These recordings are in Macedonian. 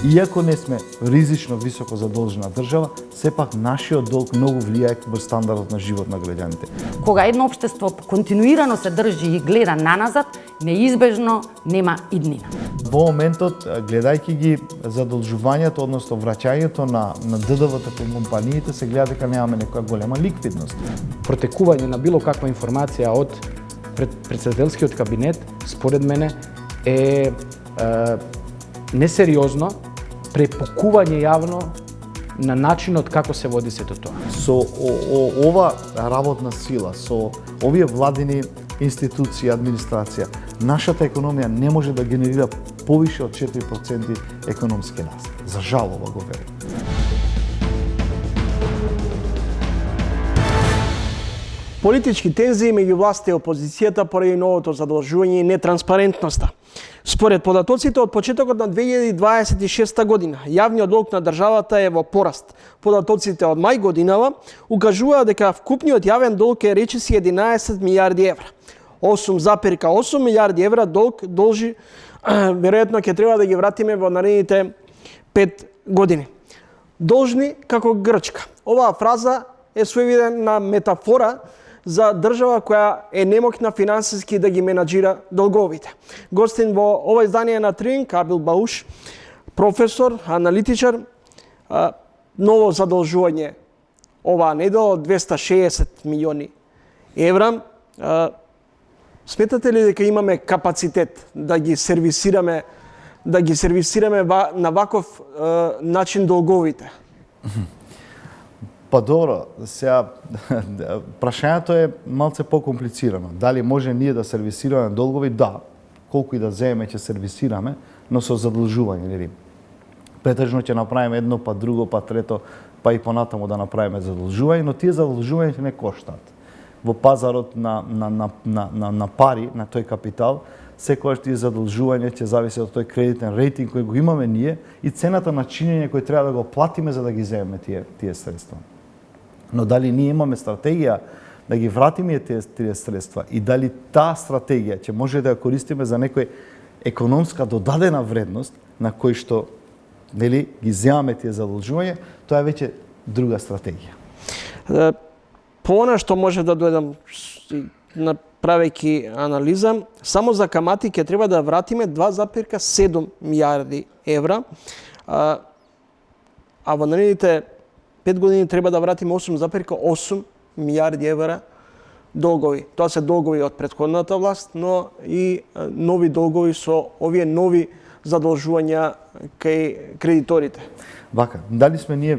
Иако не сме ризично високо задолжена држава, сепак нашиот долг многу влијае врз стандардот на живот на граѓаните. Кога едно општество континуирано се држи и гледа наназад, неизбежно нема иднина. Во моментот, гледајќи ги задолжувањето, односно враќањето на ДДВ-та кон компаниите, се гледа дека немаме некоја голема ликвидност. Протекување на било каква информација од председателскиот кабинет, според мене, е несериозно препукување јавно на начинот како се води сето тоа. Со ова работна сила, со овие владини институции, администрација, нашата економија не може да генерира повише од 4% економски раст. За жал, ова го верам. Политички тензии меѓу власта и опозицијата поради новото задолжување и нетранспарентноста. Според податоците од почетокот на 2026 година, јавниот долг на државата е во пораст. Податоците од мај годинава укажуваат дека вкупниот јавен долг е речиси 11 милиарди евра. 8,8 милиарди евра долг должи, веројатно ќе треба да ги вратиме во наредните 5 години. Должни како Грчка. Оваа фраза е своевидна метафора за држава која е немокна финансиски да ги менаџира долговите. Гостин во ова издание на Трин, Кабил Бауш, професор, аналитичар, ново задолжување оваа недела од 260 милиони евра. Сметате ли дека имаме капацитет да ги сервисираме на ваков начин долговите? Па добро, сега прашањето е малце покомплицирано. Дали може ние да сервисираме долгови? Да. Колку и да земеме ќе сервисираме, но со задолжување, нели? Претежно ќе направиме едно, па друго, па трето, па и понатаму да направиме задолжување, но тие задолжувања не коштаат. Во пазарот на пари, на тој капитал, секогаш тие задолжувања ќе зависи од тој кредитен рейтинг кој го имаме ние и цената на чинење кој треба да го платиме за да ги земеме тие средства. Но дали ние имаме стратегија да ги вратиме тие средства и дали таа стратегија ќе може да ја користиме за некој економска додадена вредност на кој што нели ги земаме тие задолжувања, тоа е веќе друга стратегија. По она што може да дојдам направејќи анализа, само за камати ќе треба да вратиме 2,7 милиарди евра, а во наредните 5 години треба да вратиме 8,8 милиарди евра долгови. Тоа се долгови од претходната власт, но и нови долгови со овие нови задолжувања кај кредиторите. Вака, дали сме ние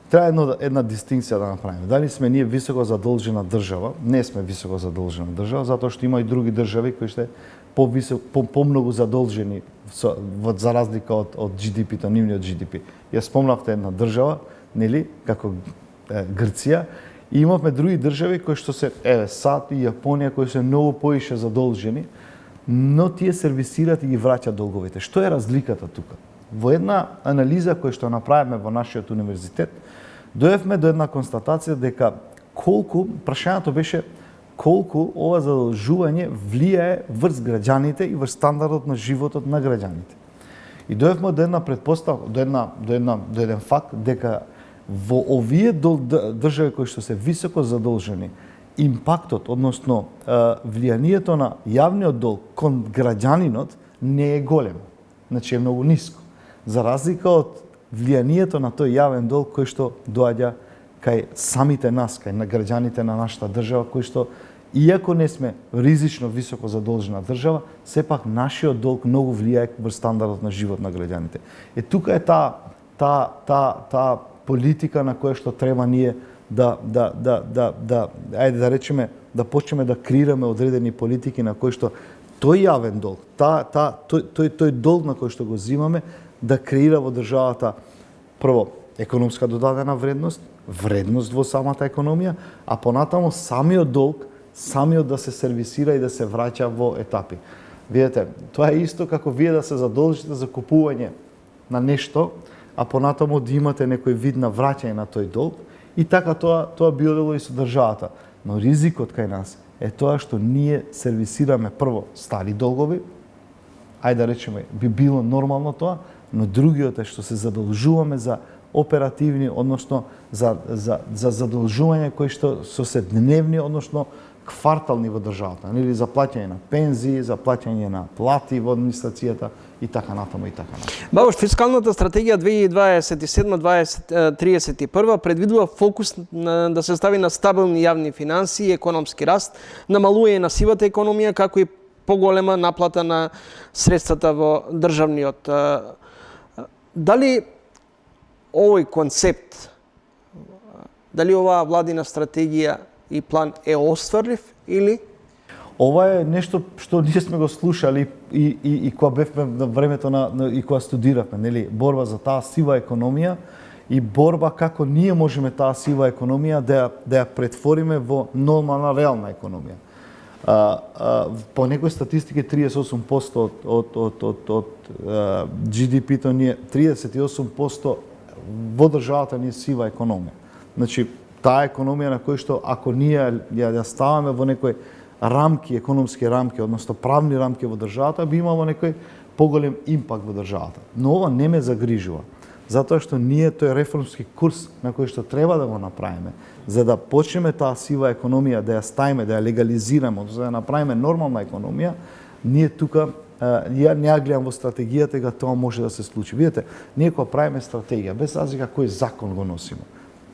треба една дистинкција да направиме. Дали сме ние високо задолжена држава? Не сме високо задолжена држава, затоа што има и други држави кои што помногу задолжени за разлика од GDP-то, нивниот GDP. Ја спомнавте една држава, нели, како Грција, и имавме други држави кои што се САД и Јапонија кои се многу поише задолжени, но тие сервисираат и ги враќаат долговите. Што е разликата тука? Во една анализа која што направивме во нашиот универзитет, дојдовме до една констатација дека прашањето беше колку ова задолжување влијае врз граѓаните и врз стандардот на животот на граѓаните. И дојдовме до една претпоставка, до еден факт дека во овие држави кои што се високо задолжени, импактот, односно влијанието на јавниот долг кон граѓанинот не е големо, значи е многу ниско. За разлика од влијанието на тој јавен долг кој што доаѓа кај самите нас, кај на граѓаните на нашата држава, кои што иако не сме ризично високо задолжена држава, сепак нашиот долг многу влијае врз стандардот на живот на граѓаните. Тука е таа политика на која што треба ние ајде да речеме, да почнеме да креираме одредени политики на кои што тој јавен долг, тој долг на кој што го зимаме, да креира во државата прво економска додадена вредност во самата економија, а понатаму самиот долг, самиот да се сервисира и да се враќа во етапи. Видете, тоа е исто како вие да се задолжите за купување на нешто, а понатаму да имате некој вид на враќање на тој долг, и така тоа биодело и со државата. Но ризикот кај нас е тоа што ние сервисираме прво стари долгови, ајде да речеме, би било нормално тоа, но другиот е што се задолжуваме за оперативни, односно за задолжување кои што се дневни, односно квартални во државата, нели за плаќање на пензии, за плаќање на плати во администрацијата и така натаму и така натаму. Бабош, фискалната стратегија 2027-2031 предвидува фокус да се стави на стабилни јавни финанси и економски раст, намалување на сивата економија, како и поголема наплата на средствата во државниот. Дали овој концепт, дали оваа владина стратегија и план е остварлив или? Ова е нешто што ние сме го слушали и кога бевме на времето и кога студиравме, нели, борба за таа сива економија и борба како ние можеме таа сива економија да ја претвориме во нормална реална економија. По некои статистики 38% од GDP-то ние 38% во државата ни е сива економија. Значи, таа економија на кој што ако ние ја ставаме во некои рамки, економски рамки, односно правни рамки во државата, би имало некој поголем импакт во државата. Но ова не ме загрижува, затоа што ние тој реформски курс на кој што треба да го направиме, за да почнеме таа сива економија, да ја ставиме, да ја легализираме, за да направиме нормална економија, ние тука ја не ја гледам во стратегијата дека тоа може да се случи. Видете, ние кога правиме стратегија, без разлика кој закон го носиме,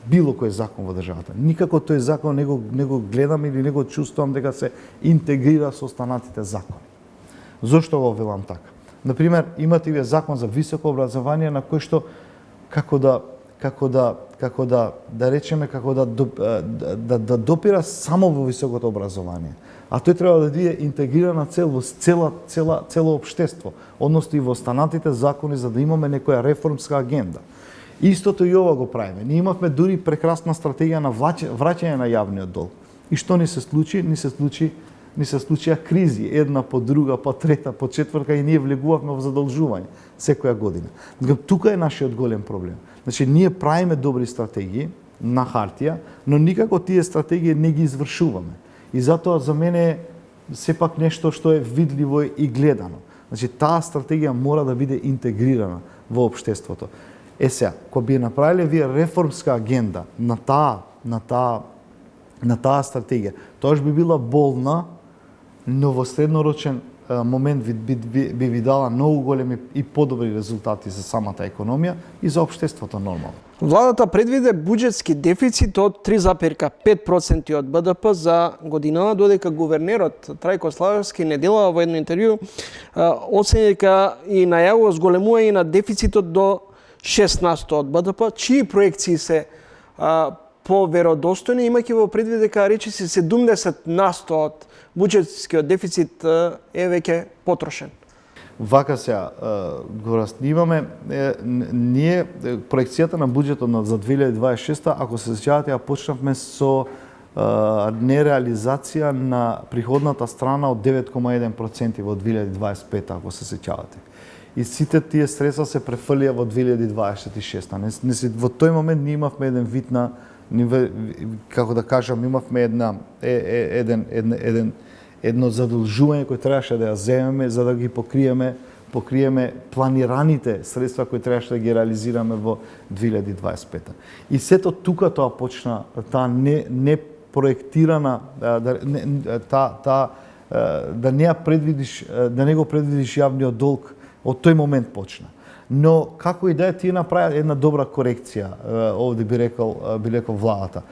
било кој закон во државата, никако тој закон не го гледам или не го чувствувам дека се интегрира со останатите закони. Зошто го велам така? Например, имате вие закон за високо образование на кој што како да допира само во високото образование. А тој треба да биде интегрирана цел во цело општество, односно и во останатите закони за да имаме некоја реформска агенда. Истото и ова го правиме. Ние имавме дури прекрасна стратегија на враќање на јавниот долг. И што ни се случи? Ни се случија кризи, една по друга, по трета, по четврта и ние влегувавме во задолжување секоја година. Тука е нашиот голем проблем. Значи, ние правиме добри стратегии на хартија, но никако тие стратегии не ги извршуваме. И затоа за мене е сепак нешто што е видливо и гледано. Значи, таа стратегија мора да биде интегрирана во општеството. Сега, кога би направиле вие реформска агенда на таа стратегија, тоаш би била болна, но во среднорочен момент би ви дала многу големи и подобри резултати за самата економија и за општеството нормално. Владата предвиде буџетски дефицит од 3,5% од БДП за година, додека гувернерот Трајко Славевски неделава во едно интервју оцени дека и најавува зголемување на дефицитот до 6% од БДП, чии проекции се поверодостојни, имајќи во предвид дека речиси 70% од буџетскиот дефицит е веќе потрошен. Вака сега, имаме ние проекцијата на буџетот за 2026, ако се сеќавате, ја почнавме со нереализација на приходната страна од 9,1% во 2025, ако се сеќавате. И сите тие средства се префрлија во 2026. Во тој момент ние имавме еден вид на, како да кажам, имавме едно задолжување кој требаше да ја земеме за да ги покриеме планираните средства кои требаше да ги реализираме во 2025. И сето тука тоа почна, таа непроектирана, да не го предвидиш јавниот долг, од тој момент почна. Но како и да е, тие направи една добра корекција, овде би рекол владата.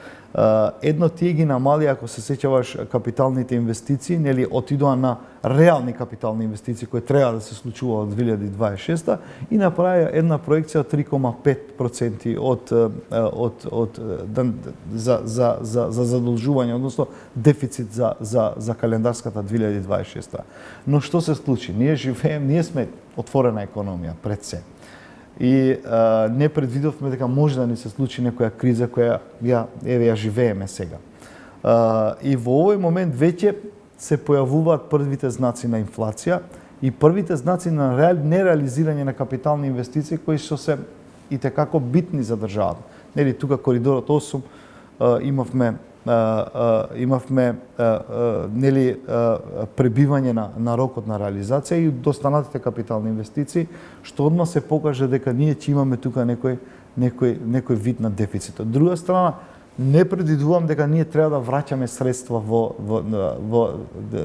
Едно тие ги намали, ако се сеќаваш, капиталните инвестиции, нели отидоа на реални капитални инвестиции кои треба да се случува од 2026 и направи една проекција од 3,5% за задолжување, односно дефицит за календарската 2026. Но што се случи? Ние сме отворена економија пред се. И не предвидовме дека може да ни се случи некоја криза која ја живееме сега. И во овој момент веќе се појавуваат првите знаци на инфлација и првите знаци на нереализирање на капитални инвестиции кои што се и те како битни за државата. Нели тука коридорот 8 имавме нели пребивање на рокот на реализација и достанатите капитални инвестиции, што одма се покаже дека ние ќе имаме тука некој вид на дефицит. Од друга страна, не предвидувам дека ние треба да враќаме средства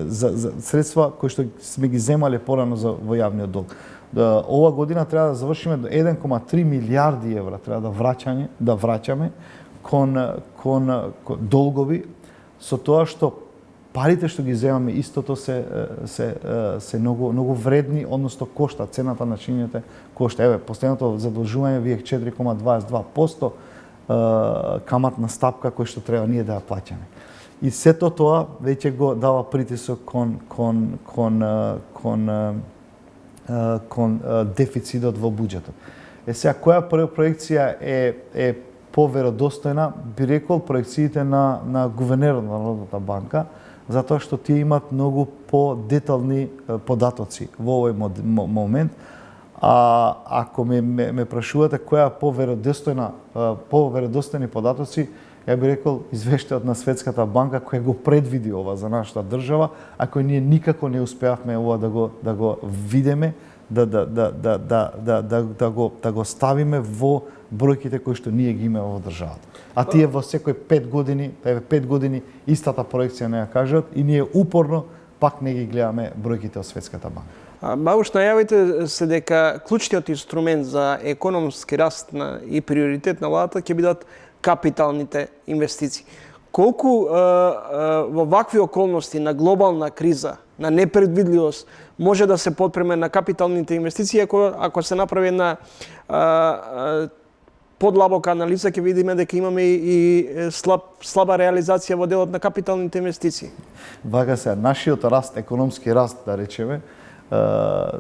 за средства кои што сме ги земале порано во јавниот долг. Ова година треба да завршиме до 1,3 милиарди евра треба да враќаме кон долгови, со тоа што парите што ги земаме истото се многу вредни, односно кошта, цената на чините кошта. Еве, последното задолжување вие 4,22% каматна стапка кој што треба ние да ја плаќаме. И сето тоа веќе го дава притисок кон дефицитот во буџетот. Сега, која проекција е поверодостојна, би рекол проекциите на гувернерот на Народната банка, затоа што тие имат многу по-детални податоци во овој момент. А ако ме прашувате која поверодостојни податоци, ја би рекол извештајот на Светската банка која го предвиди ова за нашата држава, ако ние никако не успеавме ова да го видиме, да го ставиме во бројките кои што ние ги имаме во државата. А тие во секој 5 години истата проекција не ја кажат и ние упорно пак не ги гледаме бројките од Светската банка. Бауш, најавите се дека клучниот инструмент за економски раст и приоритет на владата ќе бидат капиталните инвестиции. Колку во вакви околности на глобална криза, на непредвидливост, може да се подпреме на капиталните инвестиции, ако се направи една подлабока анализа, ќе видиме дека имаме и слаба реализација во делот на капиталните инвестиции. Вака се, нашиот раст, економски раст, да речеме,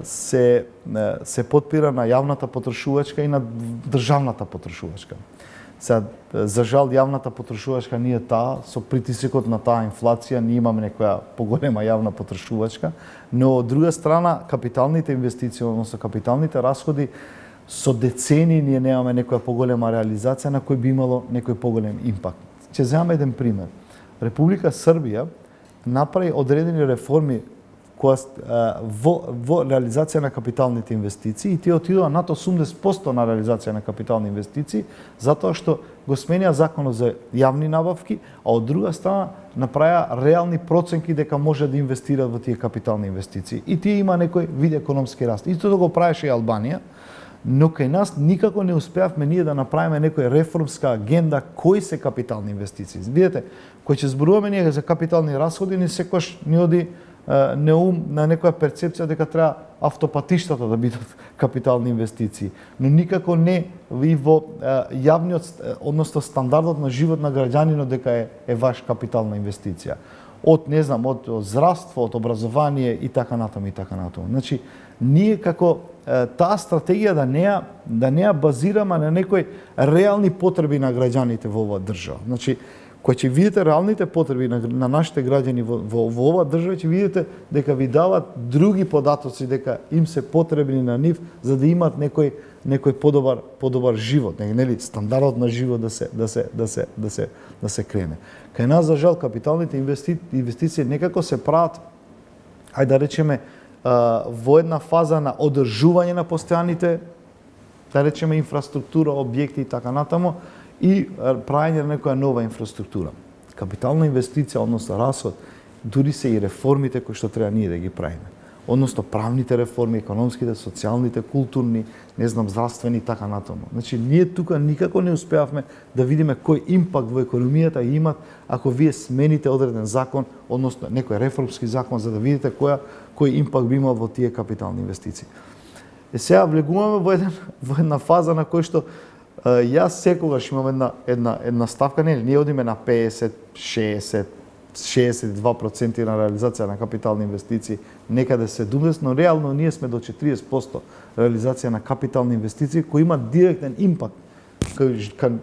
се подпира на јавната потрошувачка и на државната потрошувачка. Сега, за жал, јавната потрошувачка не е таа, со притисокот на таа инфлација, ние имаме некоја поголема јавна потрошувачка, но од друга страна, капиталните инвестиции, односно капиталните расходи, со децени ние немаме некоја поголема реализација на кој би имало некој поголем импакт. Ќе земам еден пример. Република Србија направи одредени реформи во реализација на капиталните инвестиции и тие отидоа над 80% на реализација на капитални инвестиции, затоа што го сменија законот за јавни набавки, а од друга страна направија реални проценки дека може да инвестираат во тие капитални инвестиции. И тие има некој вид економски раст. Истото го правеше и Албанија, но кај нас никако не успеавме ние да направиме некоја реформска агенда кои се капитални инвестиции. Видете, кој ќе зборуваме ние за капитални расходи, не секојаш ни оди на некоја перцепција дека треба автопатиштата да бидат капитални инвестиции, но никако не и во јавниот, односно стандардот на живот на граѓанинот дека е ваш капитална инвестиција. Од здравство, од образование и така натаму и така натаму. Значи, ние како таа стратегија да не ја базираме на некои реални потреби на граѓаните во оваа држава. Значи, кој ќе видите реалните потреби на нашите граѓани во оваа држава, ќе видите дека ви дават други податоци дека им се потребни на нив за да имат некој подобар живот, нели стандардот на живот да се крене. Кај нас за жал капиталните инвестиции некако се прават, ајде да речеме, во една фаза на одржување на постојаните, да речеме инфраструктура, објекти и така натаму, и правење на некоја нова инфраструктура. Капитална инвестиција, односно расход, дури се и реформите кои што треба ние да ги правиме. Односно правните реформи, економските, социјалните, културни, здравствени и така натаму. Значи, ние тука никако не успеавме да видиме кој импакт во економијата имат ако вие смените одреден закон, односно некој реформски закон, за да видите кој импакт би имал во тие капитални инвестиции. Сега влегуваме во една фаза на кој што јас секогаш имам една ставка, ние одиме на 50, 60, 62% на реализација на капитални инвестиции, некаде 70%, но реално ние сме до 40% реализација на капитални инвестиции кои имат директен импакт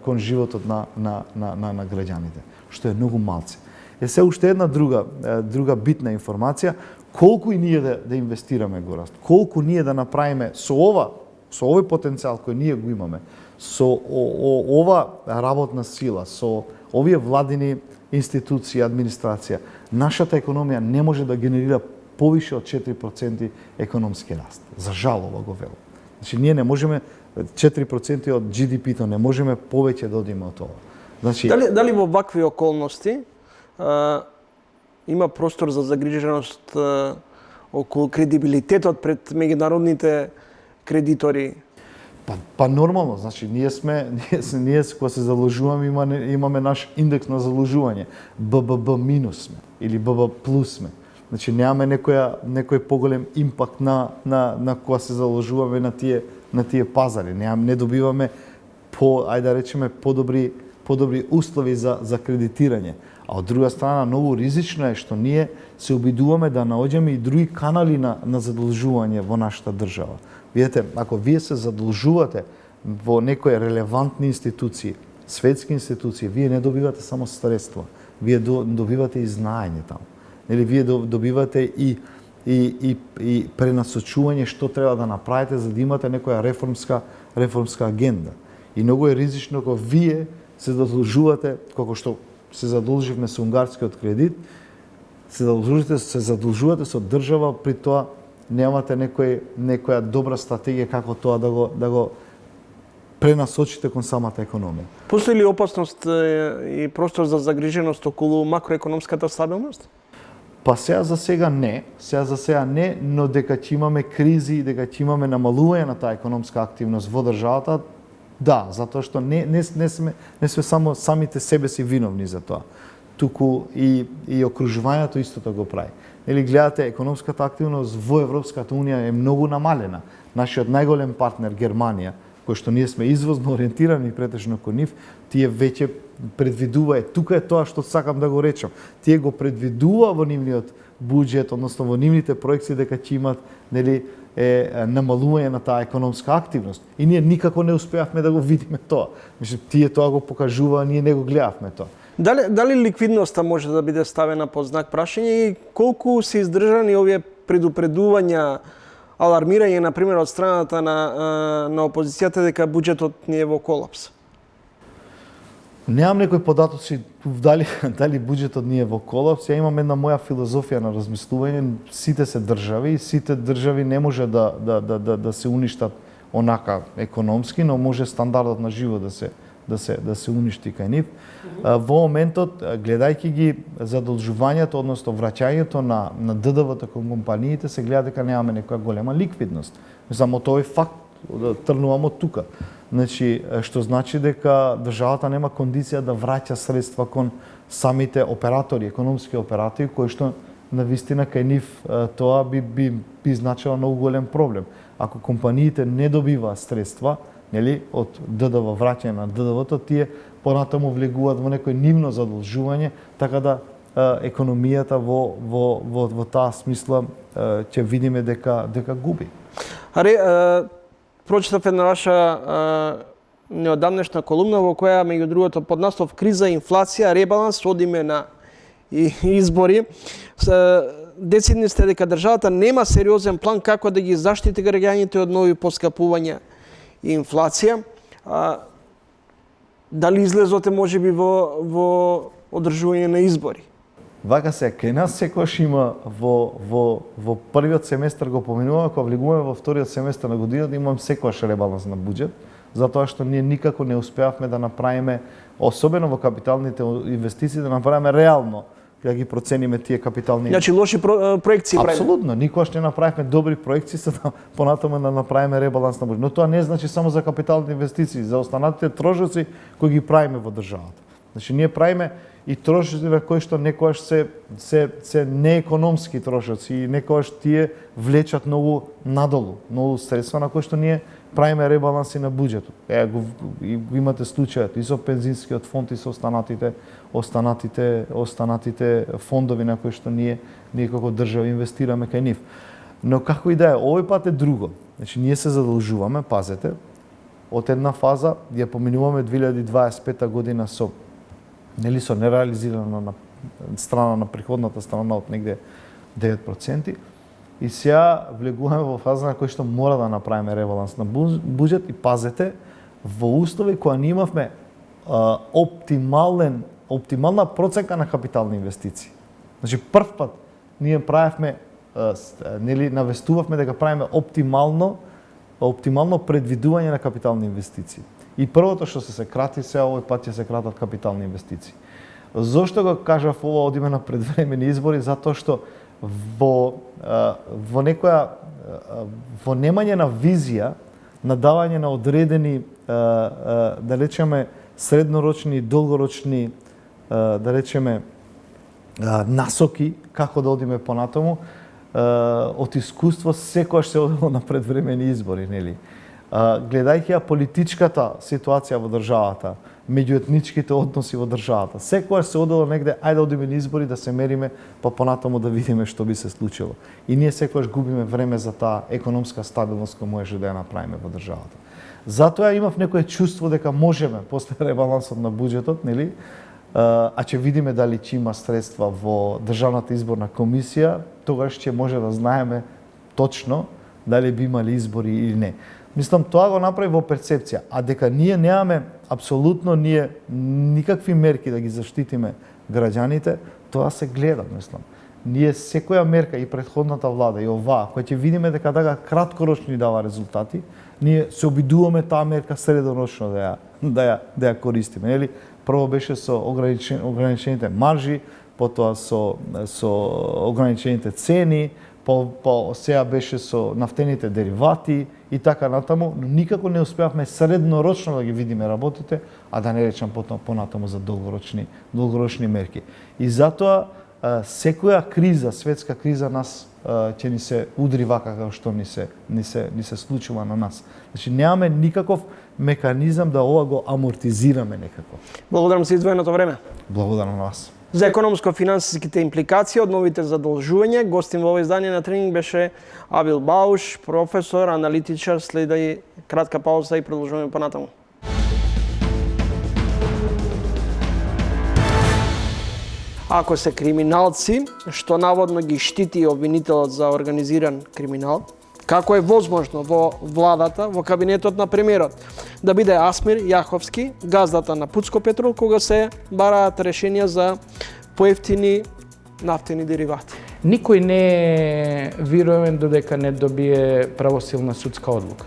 кон животот на граѓаните, што е многу малце. Се уште една друга битна информација, колку и ние да инвестираме го раст, колку ние да направиме со ова со овој потенцијал кој ние го имаме, со ова работна сила, со овие владини институции, администрација, нашата економија не може да генерира повише од 4% економски раст. За жал ова го велам. Значи ние не можеме 4% од GDP-то, не можеме повеќе да одиме од тоа. Значи Дали во вакви околности има простор за загриженост околу кредибилитетот пред меѓународните кредитори? Па нормално, значи ние кога се задлужуваме имаме наш индекс на задлужување, БББ минус сме или ББ плюс сме. Значи немаме некој поголем импакт на кога се заложуваме на тие пазари. Не добиваме ајде да речеме подобри услови за кредитирање. А од друга страна многу ризично е што ние се обидуваме да наоѓаме и други канали на задолжување во нашата држава. Видете, ако вие се задолжувате во некои релевантни институции, светски институции, вие не добивате само средства, вие добивате и знаење таму. Нели вие добивате и пренасочување што треба да направите за да имате некоја реформска агенда. И многу е ризично кога вие се задолжувате, како што се задолживме со унгарскиот кредит, се задолжувате со држава, при тоа немате некоја добра стратегија како тоа да го пренасочите кон самата економија. Постои ли опасност и простор за загриженост околу макроекономската стабилност? Па сега за сега не, но дека ќе имаме кризи и дека ќе имаме намалување на таа економска активност во државата, да, затоа што не сме само самите себе си виновни за тоа. Туку и окружувањето истото го прави. Нели гледате, економската активност во Европската унија е многу намалена. Нашиот најголем партнер Германија, кој што ние сме извозно ориентирани претежно кон нив, тие веќе предвидува, тука е тоа што сакам да го речам. Тие го предвидува во нивниот буџет, односно во нивните проекции дека ќе имат намалување на таа економска активност. И ние никако не успеавме да го видиме тоа. Мислам, тие тоа го покажува, ние не го гледавме тоа. Дали ликвидноста може да биде ставена под знак прашање и колку се издржани овие предупредувања, алармирање, например, од страната на опозицијата дека буџетот не е во колапс? Немам некои податоци дали буџетот не е во колапс. Ја имам една моја филозофија на размислување. Сите се држави и сите држави не може да се уништат онака економски, но може стандардот на живот да се уништи кај нив. Во моментот, гледајќи ги задолжувањето, односно враќањето на ДДВ-то кон компаниите, се гледа дека немаме некоја голема ликвидност. Само тој факт тргнувам од тука. Значи, што значи дека државата нема кондиција да враќа средства кон самите оператори, економски оператори, кои што навистина кај нив тоа би значило многу голем проблем. Ако компаниите не добиваат средства, нели, од ДДВ, враќање на ДДВ-то, тие понатаму влегуваат во некој нивно задолжување, така да економијата во таа смисла ќе видиме дека губи. Прочитав една ваша неодамнешна колумна во која, меѓу другото, под наслов криза, инфлација, ребаланс, одиме на избори. Децидни сте дека државата нема сериозен план како да ги заштити граѓаните од нови поскапувања и инфлација. Дали излезоте можеби во одржување на избори? Вака се, кај нас секогаш има во првиот семестар го поминуваме, кога влегуваме во вториот семестар на годината, имам секогаш ребаланс на буџет, затоа што ние никако не успеавме да направиме, особено во капиталните инвестиции, да направиме реално, да ги процениме тие капитални. Значи лоши проекции правиме. Апсолутно, никогаш не направивме добри проекции за да понатаму да направиме ребаланс на буџет. Но тоа не значи само за капиталните инвестиции, за останатите трошоци кои ги правиме во државата. Значи ние правиме и трошоци на кои што некогаш се неекономски трошоци и некогаш тие влечат многу надолу, многу средства на кои што ние правиме ребаланси на буџетот. Го имате случајот и со пензинскиот фонд и со останатите фондови на кои што ние како држава инвестираме кај нив. Но како и да е, овој пат е друго. Значи ние се задолжуваме, пазете, од една фаза ја поминуваме 2025 година со нереализирана на страна на приходната страна од негде 9%, И сега влегуваме во фаза на кој што мора да направиме ребаланс на буџет и пазете, во услови кога ние имавме оптимална проценка на капитални инвестиции. Значи прв пат ние правевме нели навестувавме дека правиме оптимално предвидување на капитални инвестиции. И првото што се крати сега овој пат ќе се кратат капитални инвестиции. Зошто го кажав ова одиме на предвремени избори? Затоа што во немање на визија, на давање на одредени да речеме среднорочни и долгорочни да речеме насоки како да одиме понатаму, од искуство секогаш се одело на предвремени избори, нели? Гледајќи ја политичката ситуација во државата, меѓуетничките односи во државата, секогаш се одело негде, ајде одиме на избори да се мериме, па понатаму да видиме што би се случило. И ние секогаш губиме време за таа економска стабилност која можеше да ја направиме во државата. Затоа имав некое чувство дека можеме после ребалансот на буџетот, нели? А ќе видиме дали ќе има средства во Државната изборна комисија, тогаш ќе може да знаеме точно дали би имали избори или не. Мислам, тоа го направи во перцепција, а дека ние немаме апсолутно никакви мерки да ги заштитиме граѓаните, тоа се гледа, мислам. Ние секоја мерка и претходната влада и оваа, која ќе видиме дека така краткорочни дава резултати, ние се обидуваме таа мерка среднорочно да ја користиме, нели? Прво беше со ограничените маржи, потоа со ограничените цени, по сега беше со нафтените деривати и така натаму, но никако не успеавме среднорочно да ги видиме работите, а да не речам понатаму за долгорочни мерки. И затоа секоја криза, светска криза нас ќе ни се удри вака како што ни се случува на нас. Значи немаме никаков механизам да ова го амортизираме некако. Благодарам за издвоеното време. Благодарам на вас. За економско-финансиските импликации од новите задолжувања, гостин во ова издание на Тренинг беше Абил Бауш, професор, аналитичар. Следи кратка пауза и продолжуваме понатаму. Ако се криминалци, што наводно ги штити обвинителот за организиран криминал, како е возможно во владата, во кабинетот на премиерот, да биде Асмир Јаховски, газдата на Пуцко Петрол, кога се бараат решенија за поевтини нафтени деривати? Никој не е веруемен додека не добие правосилна судска одлука.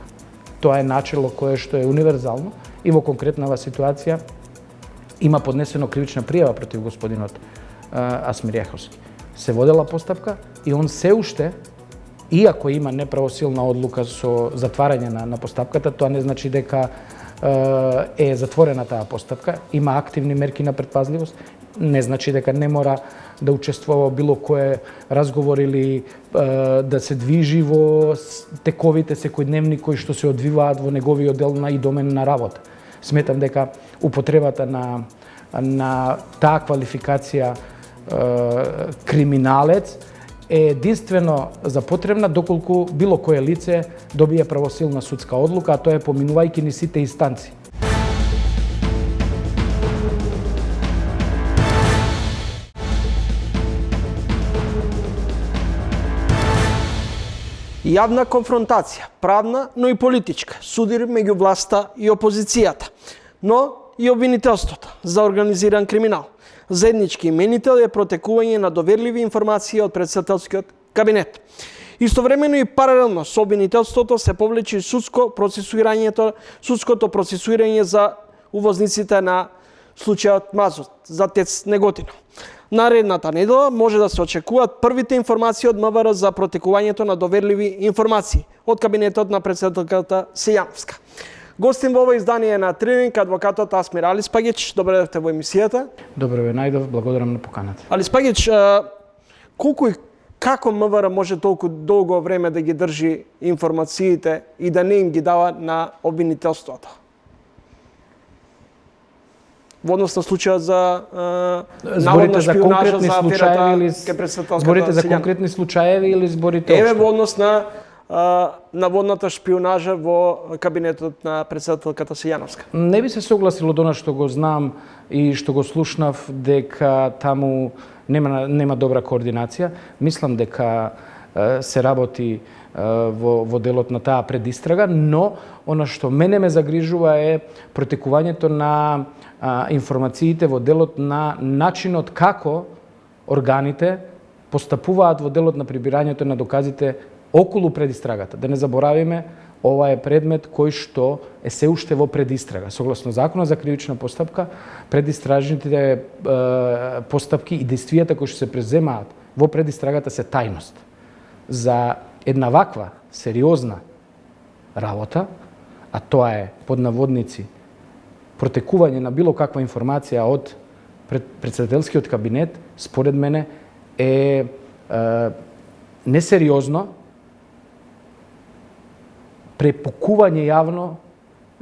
Тоа е начело кое што е универзално и во конкретнава ситуација има поднесено кривична пријава против господинот Асмир Јаховски. Се водела постапка и он се уште, иако има неправосилна одлука со затварање на постапката, тоа не значи дека е затворена таа постапка, има активни мерки на предпазливост, не значи дека не мора да учествува било кој разговор или да се движи во тековите секојдневни кои што се одвиваат во неговиот дел и домен на работа. Сметам дека употребата на таа квалификација криминалец е единствено за потребна доколку било кое лице добие правосилна судска одлука, а тоа е поминувајќи ни сите инстанции. Јавна конфронтација, правна, но и политичка, судир меѓу власта и опозицијата, но и обвинителството за организиран криминал. Заеднички именител е протекување на доверливи информации од претседателскиот кабинет. Истовремено и паралелно со обвинителството се повлече судското процесуирање за увозниците на случајот Мазут за ТЕЦ Неготино. Наредната недела може да се очекуваат првите информации од МВР за протекувањето на доверливи информации од кабинетот на претседателката Сејановска. Гостин во ова издание на Тренинг адвокатот Асмир Алиспагич. Добре дојдовте во емисијата. Добре ве најдов, благодарам на поканата. Алиспагич, колку и како МВР може толку долго време да ги држи информациите и да не им ги дава на обвинителството? Во однос на случајот за наводна шпионажа за аферата кај претседателката Сејановска. Зборите за конкретни случаеви или зборите Еве во однос на наводната шпионажа во кабинетот на претседателката Сејановска? Не би се согласил од она што го знам и што го слушнав дека таму нема добра координација. Мислам дека се работи во делот на таа предистрага, но она што мене ме загрижува е протекувањето на информациите во делот на начинот како органите постапуваат во делот на прибирањето на доказите околу предистрагата. Да не заборавиме, ова е предмет кој што е се уште во предистрага. Согласно Законот за кривична постапка, предистражните постапки и действијата кои што се преземаат во предистрагата се тајност. За една ваква сериозна работа, а тоа е под наводници протекување на било каква информација од председателскиот кабинет, според мене е несериозно препукување јавно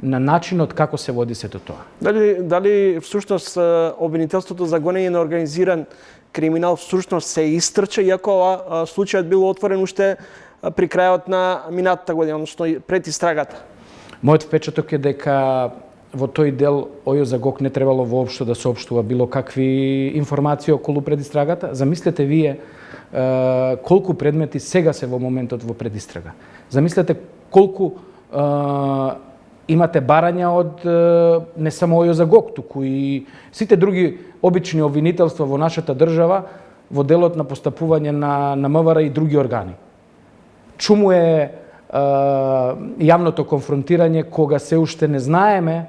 на начинот како се води сето тоа. Дали всушност обвинителството за гонење на организиран криминал всушност се истрча, иако случајот бил отворен уште при крајот на минатата година, односно пред истрагата? Мојот впечаток е дека во тој дел ОЈО за ГОК не требало воопшто да соопштува било какви информации околу предистрагата. Замислете вие колку предмети сега се во моментот во предистрага. Замислете колку имате барања од не само ОЈО за ГОК, туку и сите други обични обвинителства во нашата држава во делот на постапување на МВР и други органи. Чуму е јавното конфронтирање кога се уште не знаеме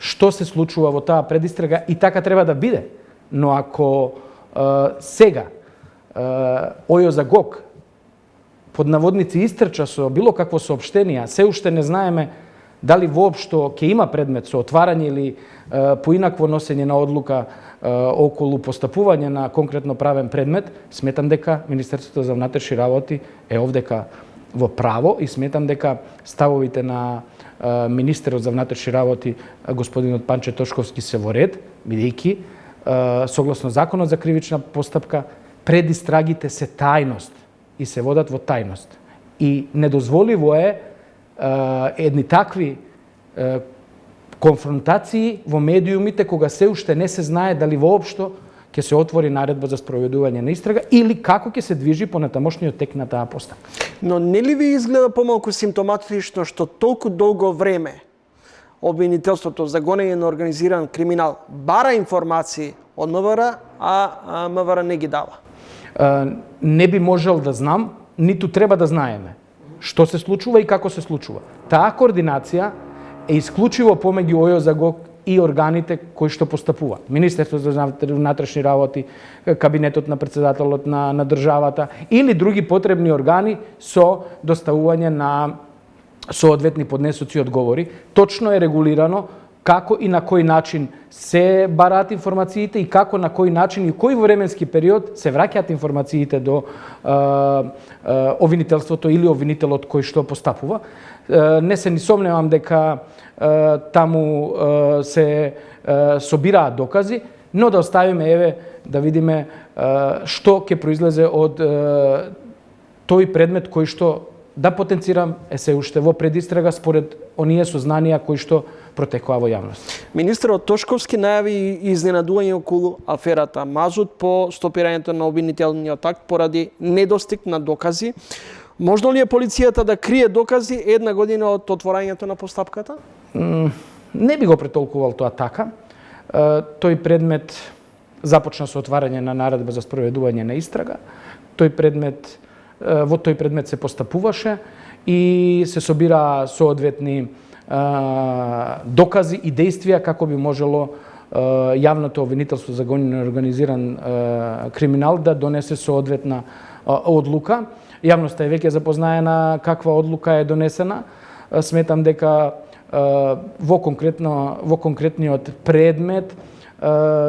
што се случува во таа предистрага и така треба да биде. Но ако сега ОЈО за ГОК под наводници истрча со било какво соопштение, се уште не знаеме дали воопшто ќе има предмет со отварање или поинакво носење на одлука околу постапување на конкретно правен предмет, сметам дека Министерството за внатрешни работи е овдека во право и сметам дека ставовите на министерот за внатрешни работи господинот Панче Тошковски се во ред, бидејќи согласно Законот за кривична постапка предистрагите се тајност и се водат во тајност. И недозволиво е едни такви конфронтации во медиумите кога се уште не се знае дали воопшто ќе се отвори наредба за спроведување на истрага или како ќе се движи понатамошниот тек на таа постапка. Но не ли ви изгледа помалку симптоматично што толку долго време обвинителството за гонење на организиран криминал бара информации од МВР, а МВР не ги дава? Не би можел да знам, ниту треба да знаеме што се случува и како се случува. Таа координација е исклучиво помеѓу ОЈО за ГОК и органите кои што постапуваат. Министерството за внатрешни работи, кабинетот на председателот на државата или други потребни органи со доставување на соодветни поднесоци одговори. Точно е регулирано како и на кој начин се бараат информациите и како на кој начин и кој временски период се враќаат информациите до обвинителството или обвинителот кој што постапува. Не се ни сомневам дека таму се собираат докази, но да оставиме еве да видиме што ќе произлезе од тој предмет кој што да потенцирам е се уште во предистрага според оние сознанија кои што протекува во јавност. Министерот Тошковски најави изненадување околу аферата Мазут по стопирањето на обвинителниот акт поради недостиг на докази. Можно ли е полицијата да крие докази една година од отворањето на постапката? Не би го претолкувал тоа така. Тој предмет започна со отварање на наредба за спроведување на истрага. Во тој предмет се постапуваше и се собира соодветни докази и действија како би можело јавното обвинителство за гонење на организиран криминал да донесе соодветна одлука. Јавноста е веќе запознаена каква одлука е донесена. Сметам дека во конкретниот предмет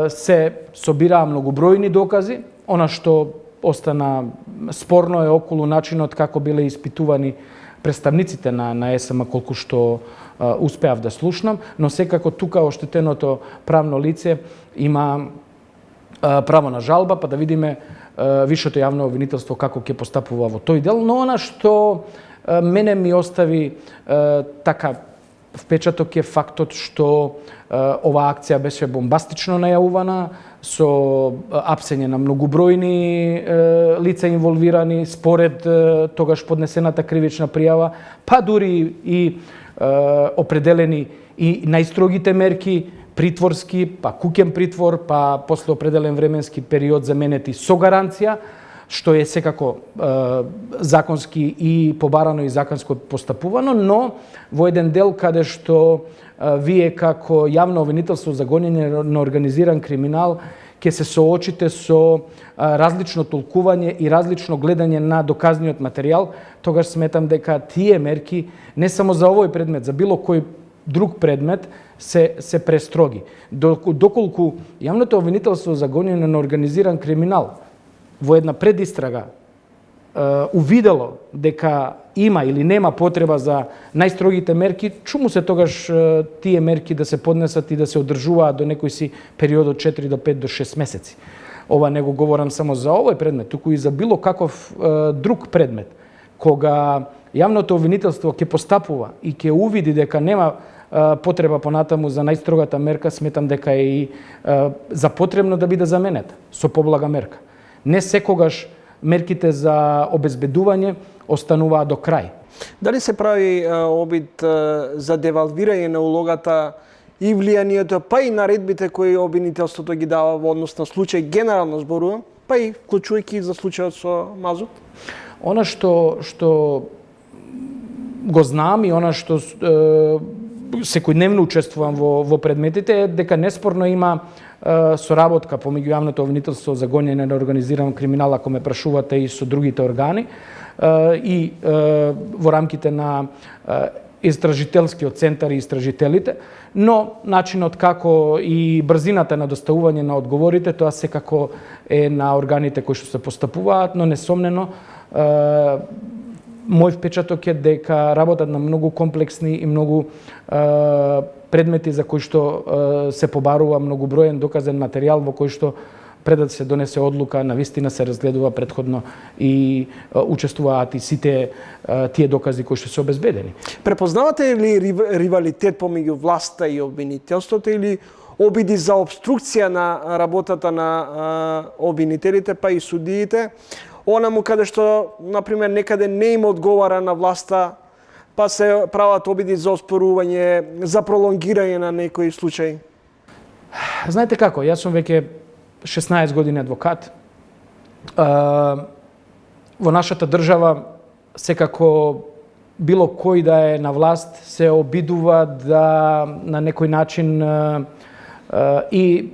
се собираа многобројни докази. Она што остана спорно е околу начинот како биле испитувани представниците на СМ, колку што успеав да слушнам, но секако тука оштетеното правно лице има право на жалба, па да видиме Висшето јавно обвинителство како ќе постапува во тој дел, но она што мене ми остави така впечаток е фактот што оваа акција беше бомбастично најавувана, со апсење на многобројни лица инволвирани според тогаш поднесената кривична пријава, па дури и определени и најстрогите мерки, притворски, па куќен притвор, па после определен временски период заменети со гаранција, што е секако законски и побарано и законско постапувано, но во еден дел каде што вие како јавно обвинителство за гонење на организиран криминал ќе се соочите со различно толкување и различно гледање на доказниот материјал, тогаш сметам дека тие мерки не само за овој предмет, за било кој друг предмет се престроги. Доколку јавното обвинителство за гонење на организиран криминал во една предистрага увидело дека има или нема потреба за најстрогите мерки, чуму се тогаш тие мерки да се поднесат и да се одржуваат до некој си период од 4 до 5 до 6 месеци. Ова не го говорам само за овој предмет, туку и за било каков друг предмет. Кога јавното обвинителство ќе постапува и ќе увиди дека нема потреба понатаму за најстрогата мерка, сметам дека е и за потребно да биде заменета со поблага мерка. Не секогаш мерките за обезбедување остануваат до крај. Дали се прави обид за девалвирање на улогата и влијанието, па и наредбите кои обвинителството ги дава во однос на случај, генерално зборувам, па и вклучувајќи за случајот со Мазут? Она што го знам и она што секојдневно учествувам во предметите е дека неспорно има соработка помеѓу јавното обвинителство за гонење на организиран криминал, ако ме прашувате, и со другите органи, и во рамките на истражителскиот центар и истражителите, но начинот како и брзината на доставување на одговорите, тоа секако е на органите кои што се постапуваат, но несомнено мој впечаток е дека работат на многу комплексни и многу предмети за кои што се побарува многоброен доказен материјал во кој што пред да се донесе одлука, навистина се разгледува претходно и учествуваат и сите тие докази кои што се обезбедени. Препознавате ли ривалитет помеѓу власта и обвинителството или обиди за обструкција на работата на обвинителите, па и судиите, онаму каде што, например, некаде не им одговара на власта, па се прават обиди за оспорување, за пролонгирање на некој случај? Знаете како, јас сум веќе 16 години адвокат. Во нашата држава секако било кој да е на власт се обидува да на некој начин и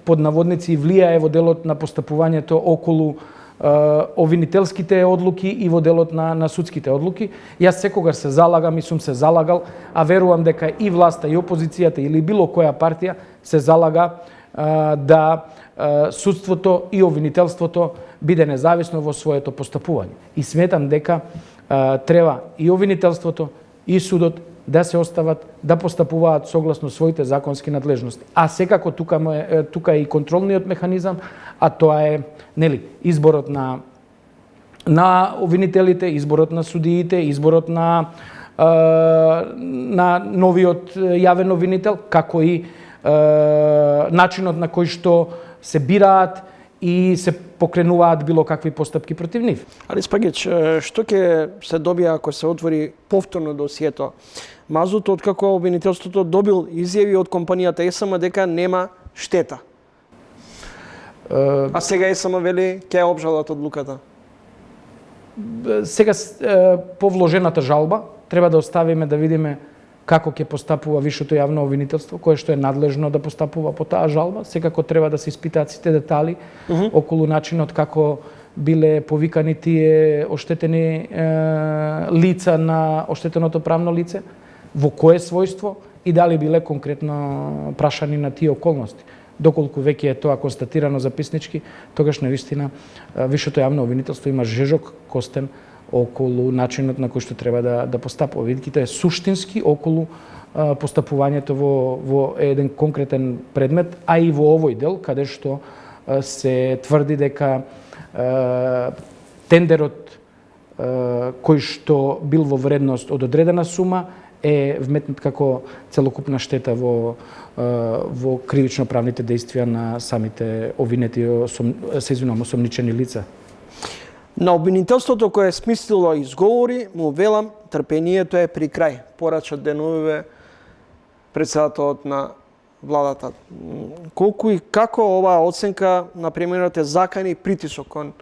под наводници влијае во делот на постапувањето околу обвинителските одлуки и во делот на судските одлуки. Јас секогаш се залагам и сум се залагал, а верувам дека и власта, и опозицијата или било која партија се залага да судството и обвинителството биде независно во своето постапување. И сметам дека треба и обвинителството и судот да се остават да постапуваат согласно своите законски надлежности. А секако тука е и контролниот механизам, а тоа е изборот на обвинителите, изборот на судиите, изборот на новиот јавен обвинител, како и начинот на кој што се бираат и се покренуваат било какви постапки против нив. Али Спагич, што ќе се добија ако се отвори повторно досието Мазут, откако обвинителството добил изјави од компанијата ЕСМ дека нема штета? А сега ЕСМ вели ќе обжалат одлуката? Сега по вложената жалба треба да оставиме да видиме како ќе постапува Висшето јавно обвинителство, кое што е надлежно да постапува по таа жалба. Секако треба да се испитаат сите детали околу начинот како биле повикани тие оштетени лица на оштетеното правно лице, во кое својство и дали биле конкретно прашани на тие околности. Доколку веќе е тоа констатирано записнички, тогаш навистина Висшето јавно обвинителство има жежок костен околу начинот на кој што треба да постапува. Видите, е суштински околу постапувањето во еден конкретен предмет, а и во овој дел, каде што се тврди дека тендерот кој што бил во вредност од одредена сума е вметнат како целокупна штета во кривично-правните действија на самите обвинети осомничени лица. На обвинителството кое е смислило изговори, му велам, трпението е при крај. Порача деновиве председателот на владата. Колку и како оваа оценка на премиерот е закани притисок кон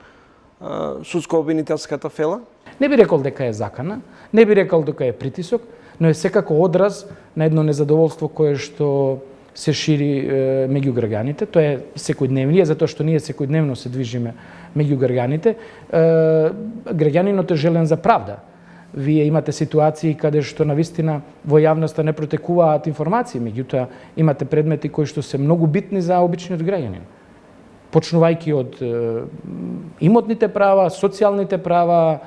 судско-обвинителската фела? Не би рекол дека е закана, не би рекол дека е притисок, но е секако одраз на едно незадоволство кое што се шири меѓу граѓаните. Тоа е секојдневние, затоа што ние секојдневно се движиме меѓу граѓаните. Граѓанинот е желен за правда. Вие имате ситуации каде што навистина во јавноста не протекуваат информации, меѓутоа имате предмети кои што се многу битни за обичниот граѓанин. Почнувајќи од имотните права, социјалните права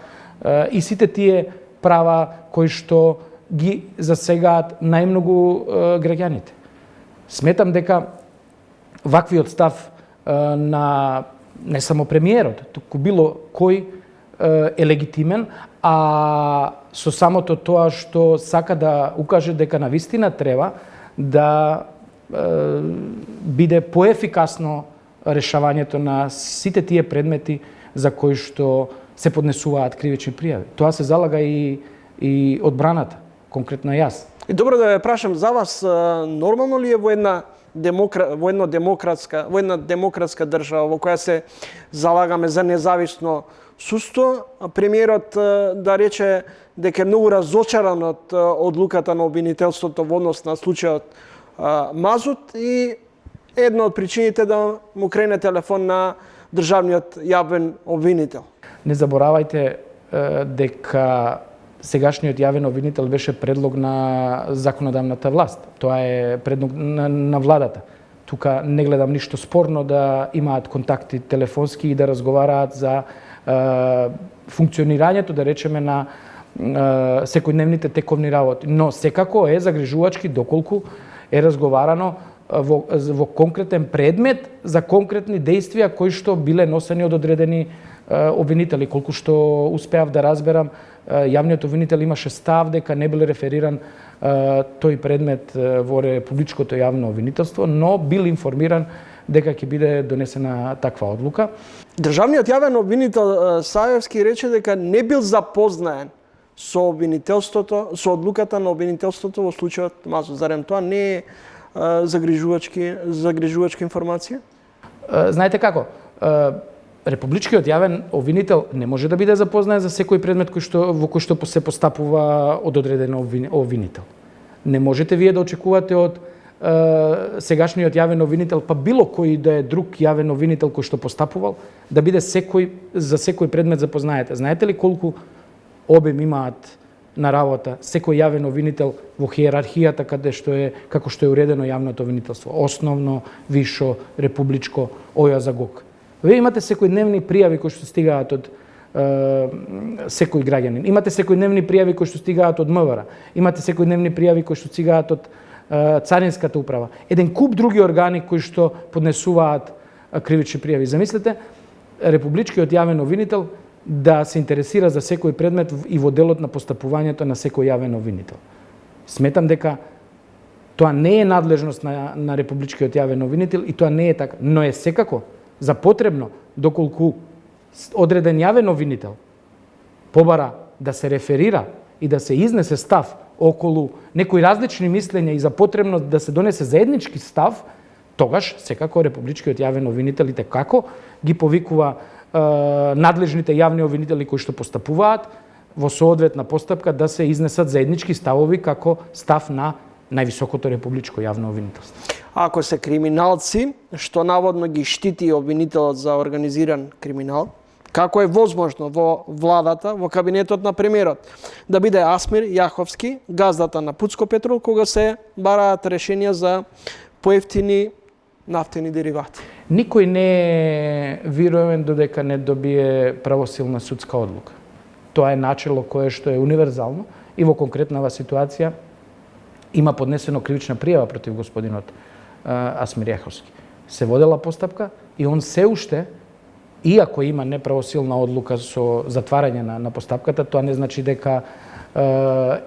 и сите тие права кои што ги засегаат најмногу граѓаните. Сметам дека ваквиот став на не само премиерот, туку било кој е легитимен, а со самото тоа што сака да укаже дека навистина треба да биде поефикасно решавањето на сите тие предмети за кои што се поднесуваат кривични пријави. Тоа се залага и одбраната, конкретно јас. И добро да ве прашам за вас, нормално ли е во една демократска држава во која се залагаме за независно судство, премиерот да рече дека е многу разочаран од одлуката на обвинителството во однос на случајот Мазут и една од причините да му крене телефон на државниот јавен обвинител? Не заборавајте дека сегашниот јавен обвинител беше предлог на законодавната власт. Тоа е предлог на владата. Тука не гледам ништо спорно да имаат контакти телефонски и да разговараат за функционирањето, да речеме, на секојдневните тековни работи. Но секако е загрижувачки доколку е разговарано во конкретен предмет за конкретни действија кои што биле носени од одредени обвинители. Колку што успеав да разберам, јавниот обвинител имаше став дека не бил рефериран тој предмет во републичкото јавно обвинителство, но бил информиран дека ќе биде донесена таква одлука. Државниот јавен обвинител Саевски рече дека не бил запознаен со одлуката на обвинителството во случајот Мазут. Зарем тоа не е загрижувачка информација? Знаете како? Републичкиот јавен обвинител не може да биде запознаен за секој предмет во кој што се постапува од одреден обвинител. Не можете вие да очекувате од сегашниот јавен обвинител, па било кој да е друг јавен обвинител кој што постапувал, да биде за секој предмет запознаете. Знаете ли колку обем имаат на работа секој јавен обвинител во хиерархијата како што е уредено јавното обвинителство? Основно, вишо, републичко, ОЈА-ГОК. Вие имате секојдневни пријави кои што стигаат од секој граѓанин. Имате секојдневни пријави кои што стигаат од МВР. Имате секојдневни пријави кои што стигаат од Царинската управа. Еден куп други органи кои што поднесуваат кривични пријави. Замислете, републичкиот јавен обвинител да се интересира за секој предмет и во делот на постапувањето на секој јавен обвинител. Сметам дека тоа не е надлежност на републичкиот јавен обвинител и тоа не е така, но е секако за потребно доколку одреден јавен обвинител побара да се реферира и да се изнесе став околу некои различни мислења и за потребно да се донесе заеднички став, тогаш секако републичкиот јавен обвинител и како ги повикува надлежните јавни обвинители кои што постапуваат во соодветна постапка да се изнесат заеднички ставови како став на највисокото републичко јавно обвинителство. Ако се криминалци, што наводно ги штити обвинителот за организиран криминал, како е возможно во владата, во кабинетот на премиерот, да биде Асмир Јаховски, газдата на Пуцко Петрол, кога се бараат решенија за поевтини нафтени деривати? Никој не е вируемен додека не добие правосилна судска одлука. Тоа е начело кое што е универзално и во конкретнава ситуација има поднесено кривична пријава против господинот Асмир Јаховски. Се водела постапка и он се уште, иако има неправосилна одлука со затварање на постапката, тоа не значи дека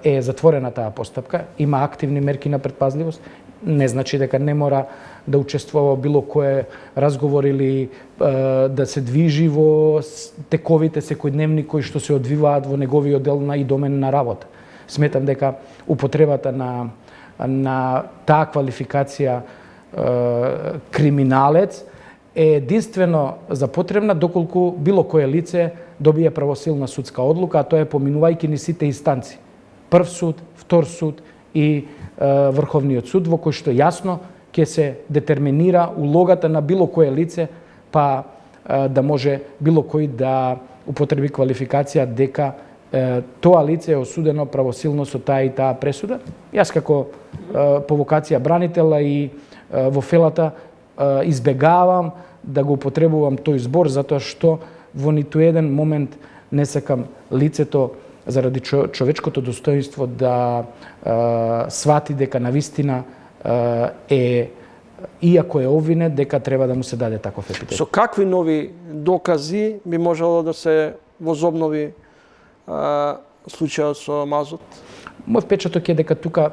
е затворена таа постапка, има активни мерки на предпазливост, не значи дека не мора да учествува било кое разговор или да се движи во тековите секојдневни кои што се одвиваат во неговиот дел и домен на работа. Сметам дека употребата на таа квалификација криминалец е единствено за потребна доколку било кое лице добие правосилна судска одлука, а тоа е поминувајќи ни сите инстанци. Прв суд, втор суд и Врховниот суд, во кој што јасно ќе се детерминира улогата на било кое лице, па да може било кој да употреби квалификација дека тоа лице е осудено правосилно со таа и таа пресуда. Јас како по вокација бранител и во фелата избегавам да го употребувам тој збор, затоа што во ниту еден момент не сакам лицето заради човечкото достоинство да свати дека навистина иако е обвинет, дека треба да му се даде таков епитет. Со какви нови докази би можело да се возобнови случајот со Мазот? Мој впечаток е дека тука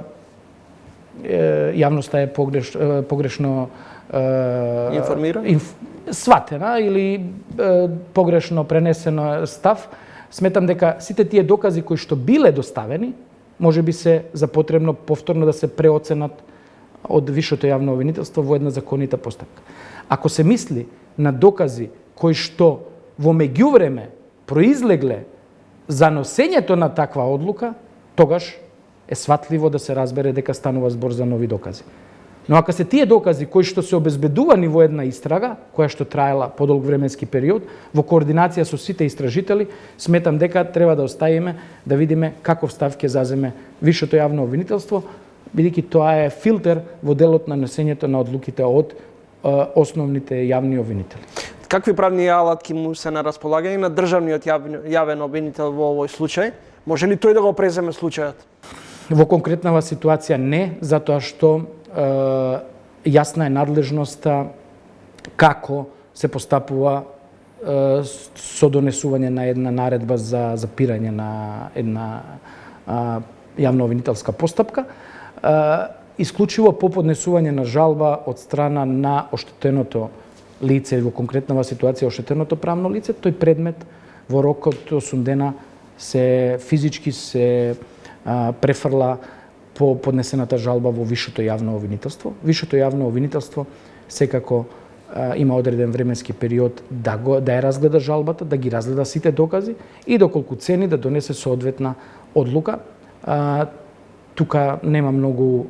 јавноста е погрешно сватена или погрешно пренесено став. Сметам дека сите тие докази кои што биле доставени, може би се за потребно повторно да се преоценат од Висшето јавно обвинителство во една законита постапка. Ако се мисли на докази кои што во меѓувреме произлегле за носењето на таква одлука, тогаш е сватливо да се разбере дека станува збор за нови докази. Но ако се тие докази кои што се обезбедувани во една истрага, која што траела подолг временски период, во координација со сите истражители, сметам дека треба да оставиме да видиме каков став ќе заземе Висшето јавно обвинителство, бидејќи тоа е филтер во делот на носењето на одлуките од основните јавни обвинители. Какви правни алатки му се на располагање на државниот јавен обвинител во овој случај? Може ли тој да го преземе случајот? Во конкретнава ситуација не, затоа што јасна е надлежноста како се постапува со донесување на една наредба за запирање на една јавно-обвинителска постапка, исклучиво по поднесување на жалба од страна на оштетеното лице, во конкретнава ситуација оштетеното правно лице, тој предмет во рокот 8 дена се физички се префрла по поднесената жалба во Висшето јавно обвинителство. Висшето јавно обвинителство секако има одреден временски период да ја разгледа жалбата, да ги разгледа сите докази и доколку цени да донесе соодветна одлука. Тука нема многу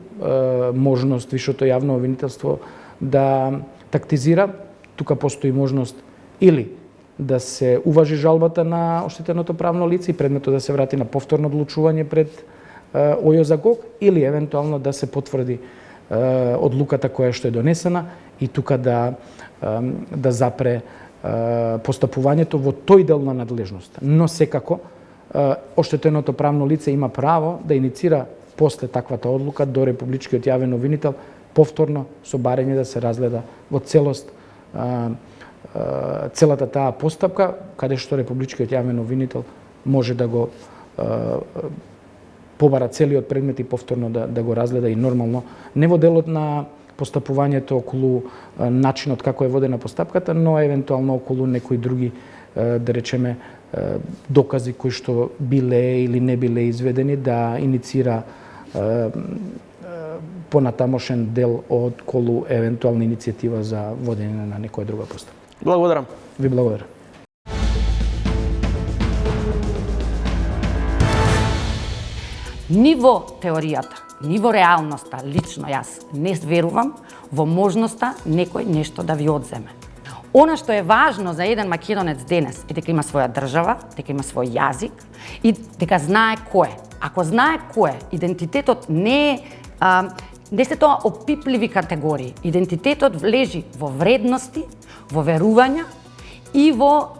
можност Висшето јавно обвинителство да тактизира. Тука постои можност или да се уважи жалбата на оштетеното правно лице и предметот да се врати на повторно одлучување пред ОЈО-ГОК или евентуално да се потврди одлуката која што е донесена и тука да запре постапувањето во тој дел на надлежност. Но секако оштетеното правно лице има право да иницира после таквата одлука до Републичкиот јавен обвинител повторно со барање да се разгледа во целост целата таа постапка, каде што Републичкиот јавен обвинител може да го побара целиот предмет и повторно да го разгледа и нормално, не во делот на постапувањето околу начинот како е водена постапката, но евентуално околу некои други, да речеме, докази кои што биле или не биле изведени, да иницира понатамошен дел околу евентуална иницијатива за водење на некоја друга постапка. Благодарам. Ви благодарам. Ни во теоријата, ни во реалноста, лично јас не верувам во можноста некој нешто да ви одземе. Она што е важно за еден македонец денес е дека има своја држава, дека има свој јазик и дека знае кој е. Ако знае кој е, идентитетот не се тоа опипливи категории. Идентитетот влежи во вредности, во верувања и во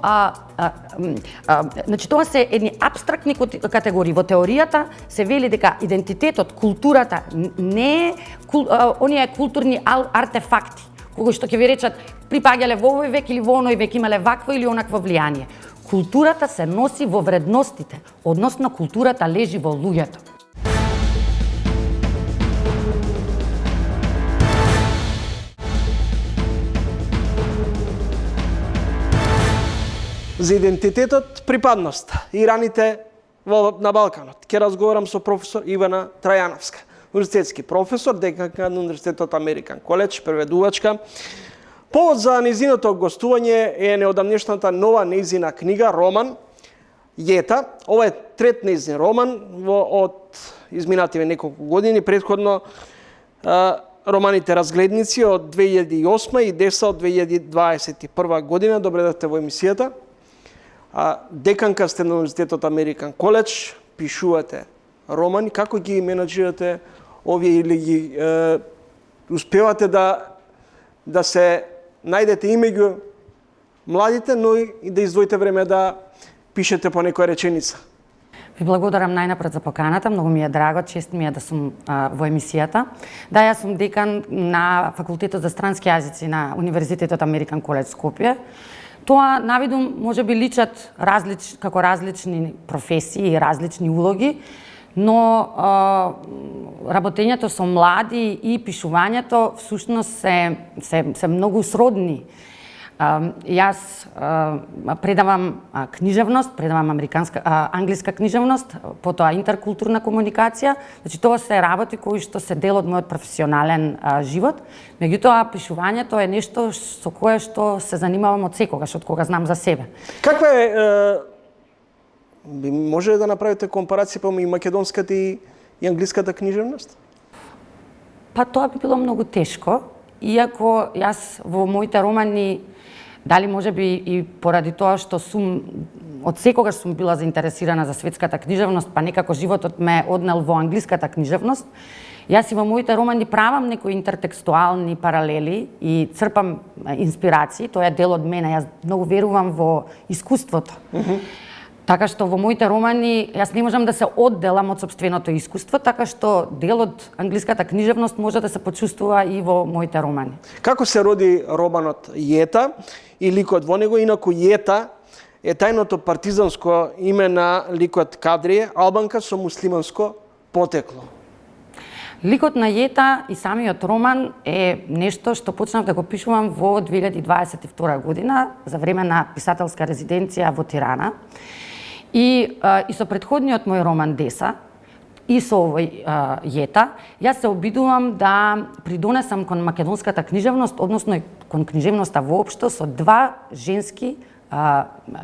значи тоа се едни апстрактни категории. Во теоријата се вели дека идентитетот, културата не е оние културни артефакти кои што ќе ви речат припаѓале во овој век или во оној век, имале вакво или онакво влијание. Културата се носи во вредностите, односно културата лежи во луѓето. За идентитетот, припадност и раните на Балканот. Ке разговарам со професор Ивана Трајановска, универзитетски професор, деканка на Универзитетот Американ Коледж, преведувачка. Повод за незиното гостување е неодамнешната нова незина книга, роман Јета. Ова е трет незин роман од изминативе неколку години. Претходно романите Разгледници од 2008 и Деса од 2021 година. Добре дојдовте во емисијата. Деканка сте на Универзитетот Американ Коледж, пишувате романи. Како ги менаџирате овие или ги успевате да се најдете и меѓу младите, но и да издвоите време да пишете по некоја реченица? Ви благодарам најнапред за поканата, многу ми е драго, чест ми е да сум во емисијата. Да, јас сум декан на Факултетот за странски јазици на Универзитетот Американ Коледж Скопје. Тоа навидум може би личат како различни професии и различни улоги, но работењето со млади и пишувањето всушност се многу сродни. Јас предавам книжевност, предавам англиска книжевност, потоа интеркултурна комуникација. Значи тоа се работи кои што се дел од мојот професионален живот. Меѓутоа пишувањето е нешто со кое што се занимавам од секогаш, од кога знам за себе. Каква е може да направите компарација помеѓу македонската и англиската книжевност? Па тоа би било многу тешко, иако јас во моите романи, дали може би и поради тоа што сум од секогаш сум била заинтересирана за светската книжевност, па некако животот ме однел во англиската книжевност, јас и во моите романи правам некои интертекстуални паралели и црпам инспирации, тоа е дел од мене, јас многу верувам во искуството. Така што во моите романи јас не можам да се одделам од сопственото искуство, така што дел од англиската книжевност може да се почувствува и во моите романи. Како се роди романот Јета и ликот во него? Инаку Јета е тајното партизанско име на ликот Кадрие, албанка со муслиманско потекло. Ликот на Јета и самиот роман е нешто што почнав да го пишувам во 2022 година за време на писателска резиденција во Тирана. И со предходниот мој роман Деса и со овој Јета, јас се обидувам да придонесам кон македонската книжевност, односно кон книжевноста воопшто, со два женски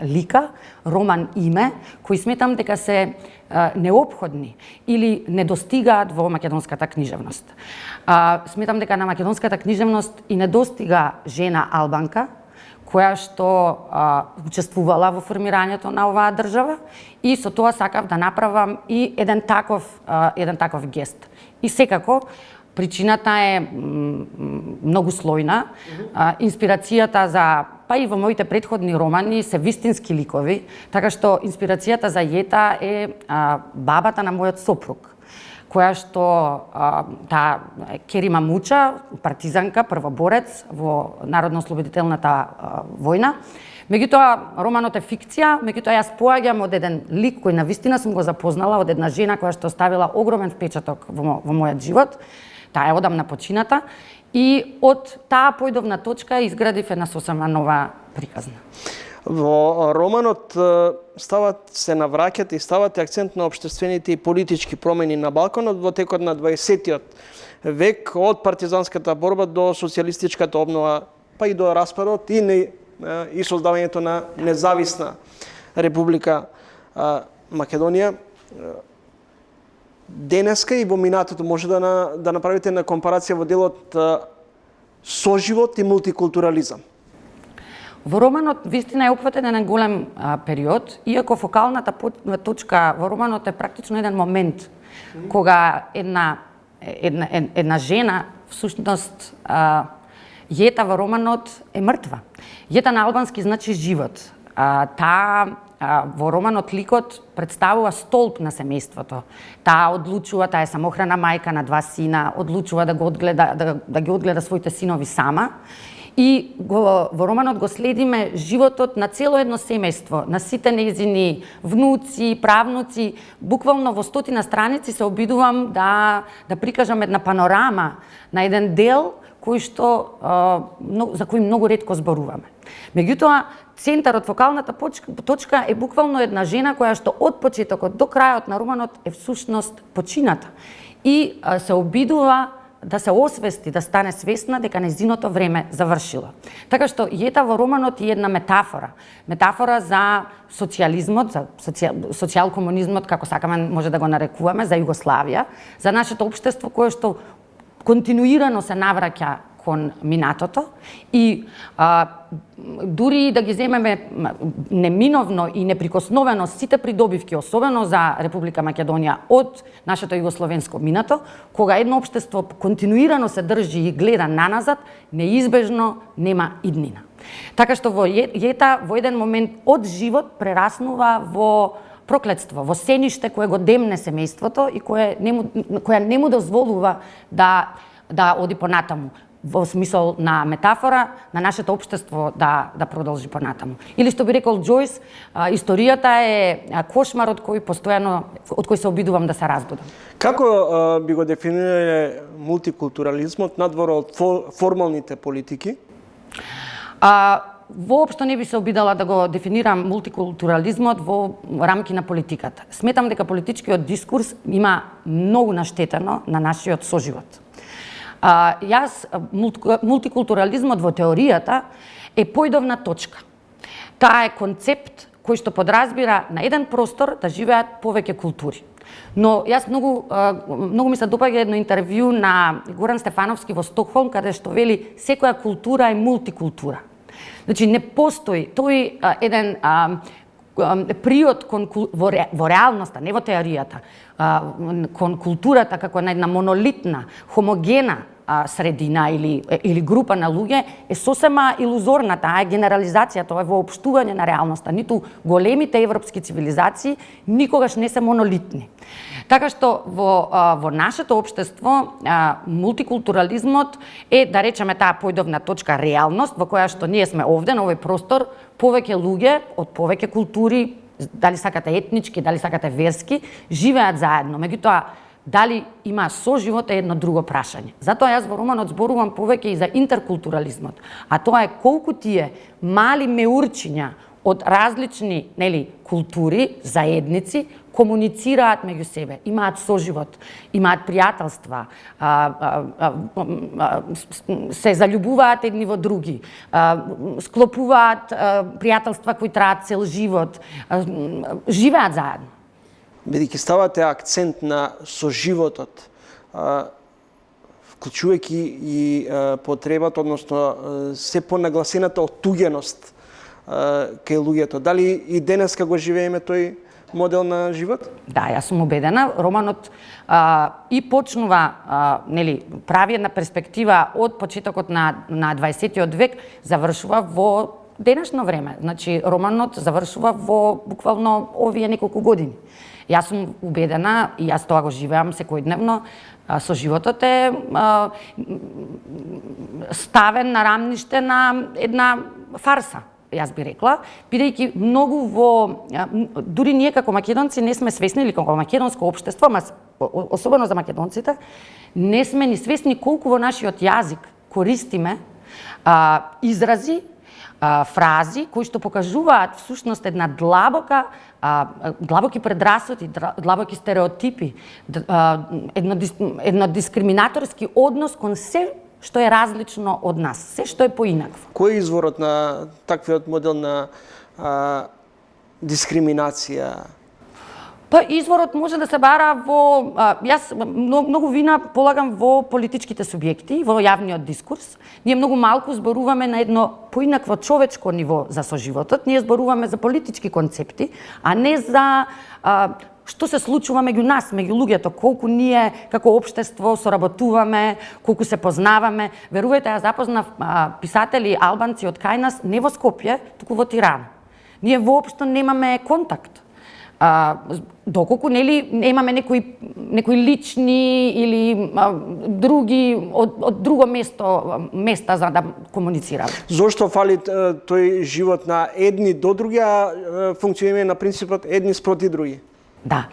лика, роман име, кои сметам дека се неопходни или недостигаат во македонската книжевност. Сметам дека на македонската книжевност и недостига жена албанка, која што учествувала во формирањето на оваа држава, и со тоа сакав да направам и еден таков гест. И секако причината е многу слојна. Инспирацијата па и во моите претходни романи се вистински ликови, така што инспирацијата за Јета е бабата на мојот сопруг, која што таа Керима Муча, партизанка, првоборец во Народно-ослободителната војна. Меѓутоа, романот е фикција, меѓутоа јас поаѓам од еден лик кој навистина сум го запознала, од една жена која што оставила огромен впечаток во мојот живот. Таа е одамна почината и од таа појдовна точка изградив една сосема нова приказна. Во романот се навраќате и ставате акцент на општествените и политички промени на Балканот во текот на 20-тиот век, од партизанската борба до социјалистичката обнова, па и до распадот и создавањето на независна Република Македонија. Денеска и во минатото може да направите на компарација во делот соживот и мултикултурализам. Во романот вистина е опфатен еден голем период, иако фокалната точка во романот е практично еден момент кога една жена, всушност Јета во романот е мртва. Јета на албански значи живот. Таа во романот ликот представува столб на семејството. Таа одлучува, таа е самохрана мајка на два сина, одлучува да ги одгледа своите синови сама. И во романот го следиме животот на цело едно семејство, на сите нејзини внуци, правнуци. Буквално во 100 страници се обидувам да прикажам една панорама на еден дел кој што за кој многу ретко зборуваме. Меѓутоа, центарот, фокалната точка е буквално една жена која што од почетокот до крајот на романот е всушност почината и се обидува да се освести, да стане свесна дека нејзиното време завршило. Така што јета во романот е една метафора за социјализмот, за социјал-комунизмот, како сакаме може да го нарекуваме, за Југославија, за нашето општество кое што континуирано се навраќа кон минатото и дури да ги земеме неминовно и неприкосновено сите придобивки, особено за Република Македонија од нашето југословенско минато, кога едно општество континуирано се држи и гледа наназад, неизбежно нема иднина. Така што во јета во еден момент од живот прераснува во проклетство, во сениште кое го демне семејството и која не му дозволува да оди понатаму, во смисол на метафора на нашето општество да продолжи понатаму. Или што би рекол Џојс, историјата е кошмар од кој се обидувам да се разбудам. Како би го дефинирале мултикултурализмот надвор од формалните политики? Воопшто не би се обидала да го дефинирам мултикултурализмот во рамки на политиката. Сметам дека политичкиот дискурс има многу наштетено на нашиот соживот. Мултикултурализмот во теоријата е појдовна точка. Таа е концепт кој што подразбира на еден простор да живеат повеќе култури. Но јас многу ми се допаѓа едно интервју на Горан Стефановски во Стокхолм, каде што вели секоја култура е мултикултура. Значи не постои тој еден приод во реалноста, не во теоријата, кон културата како една монолитна, хомогена средина или група на луѓе е сосема илузорна, таа е генерализација, тоа е воопштување на реалноста. Ниту големите европски цивилизации никогаш не се монолитни. Така што во нашето општество мултикултурализмот е, да речеме, таа појдовна точка реалност во која што ние сме овде на овој простор, повеќе луѓе од повеќе култури, дали сакате етнички, дали сакате верски, живеат заедно. Меѓутоа, дали има соживот е едно друго прашање. Затоа јас во романот зборувам повеќе и за интеркултурализмот, а тоа е колку тие мали меурчиња од различни, култури, заедници, комуницираат меѓу себе, имаат соживот, имаат пријателства, се заљубуваат едни во други, склопуваат пријателства кои траат цел живот, живеат заедно. Бидејќи ставате акцент на соживотот, вклучувајќи и потребата, односно се понагласената оттуѓеност кај луѓето. Дали и денеска го живееме тој модел на живот? Да, јас сум убедена. Романот и почнува, прави една перспектива од почетокот на 20-тиот век, завршува во денешно време. Значи, романот завршува во буквално овие неколку години. Јас сум убедена и јас тоа го живеам секојдневно. Соживотот е ставен на рамниште на една фарса, јас би рекла, бидејќи многу дури ние како македонци не сме свесни, или како македонско општество, особено за македонците, не сме ни свесни колку во нашиот јазик користиме изрази, фрази кои што покажуваат всушност една длабоки предрасуди, длабоки стереотипи, едно дискриминаторски однос кон се што е различно од нас, се што е поинакво. Кој е изворот на таквиот модел на дискриминација? Па изворот може да се бара во јас многу вина полагам во политичките субјекти, во јавниот дискурс. Ние многу малку зборуваме на едно поинакво човечко ниво за соживотот. Ние зборуваме за политички концепти, а не за што се случува меѓу нас, меѓу луѓето, колку ние како општество соработуваме, колку се познаваме. Верувајте, ја запознав писатели албанци од кај нас не во Скопје, туку во Тирана. Ние воопшто немаме контакт. Доколку нели немаме некои лични или други од друго места за да комуницираме. Зошто фали тој живот на едни до други, а функционира на принципот едни спроти други? Да.